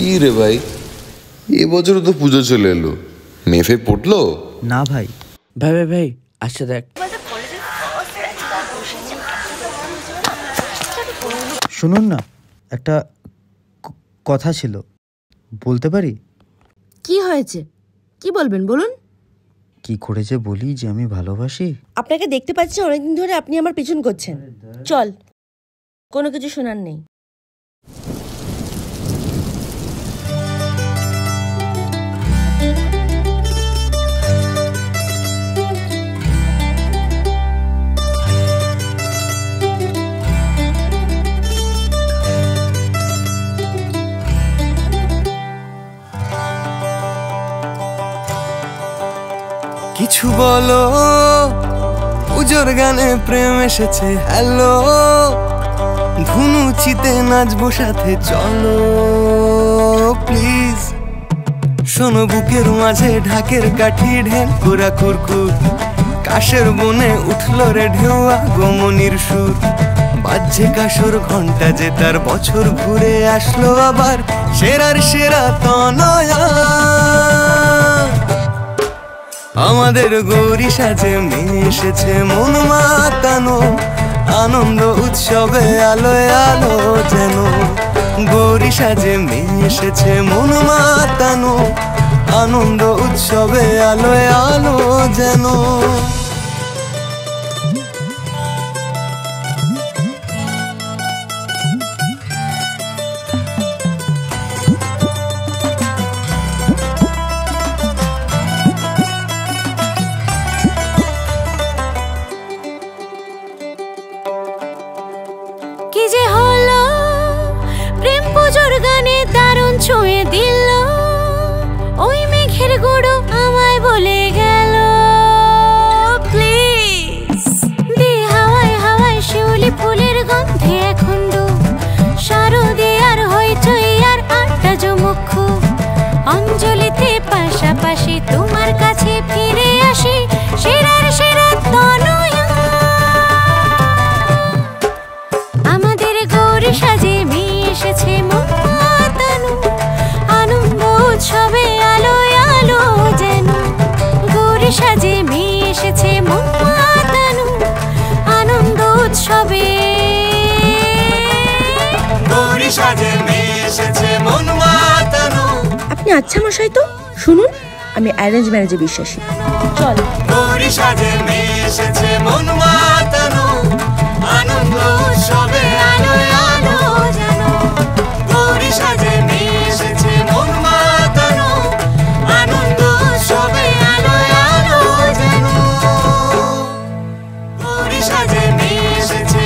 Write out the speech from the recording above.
কি রে ভাই, এবছরও তো পুজো চলে এলো, মেফে পড়লো না ভাই। ভাই ভাই ভাই আচ্ছা দেখ, শুনুন না, একটা কথা ছিল, বলতে পারি? কি হয়েছে, কি বলবেন বলুন। কি করে যে বলি যে আমি ভালোবাসি। আপনাকে দেখতে পাচ্ছি অনেকদিন ধরে আপনি আমার পিছন করছেন। চল, কোনো কিছু শোনার নেই। কিছু বলো, পুজোর গানে প্রেম এসেছে, হ্যালো ধুনুচিতে নাচবো সাথে, চলো প্লিজ। শোনো বুকের মাঝে ঢাকের কাঠি ঢেন কুরা কুরকুর, কাশের বনে উঠলো রে ঢেউ আগমনির সুর, বাজছে কাসর ঘন্টা যে তার বছর ঘুরে আসলো আবার, সেরার সেরা তনয়া। আমাদের গৌরী সাজে মেয়ে এসেছে মন মাতানো, আনন্দ উৎসবে আলোয় আলো যেন। গৌরী সাজে মেয়ে এসেছে মন মাতানো, আনন্দ উৎসবে আলোয় আলো যেন। কি যে হলো প্রেম পুজোর গানে দারুণ ছুঁয়ে দিল, ওই মেঘের গুঁড়ো আমায় বলে গেল প্লিজ। দে হাওয়ায় হাওয়ায় শিউলি ফুলের গন্ধে এখন ডুব, শারদে আর হইচই আর আড্ডা জমুক, অঞ্জলিতে পাশাপাশি তোমার কাছে ফিরে আসি, সেরার সেরা তনয়া। আমাদের গৌরী সাজে মেয়ে এসেছে মন মাতানো, আনন্দ উৎসবে আলোয় আলো যেন। গৌরী সাজে মেয়ে এসেছে মন মাতানো, আনন্দ উৎসবে। গৌরী সাজে মেয়ে এসেছে মন মাতানো। আপনি আচ্ছা মশাই তো শুনুন, আমি অ্যারেঞ্জ ম্যারেজে বিশ্বাসী। চল। গৌরী সাজে মেয়ে এসেছে মন মাতানো, আনন্দ উৎসবে আলোয় আলো যেন। গৌরী সাজে মেয়ে এসেছে মন মাতানো, আনন্দ উৎসবে আলোয় আলো যেন। গৌরী সাজে মেয়ে এসেছে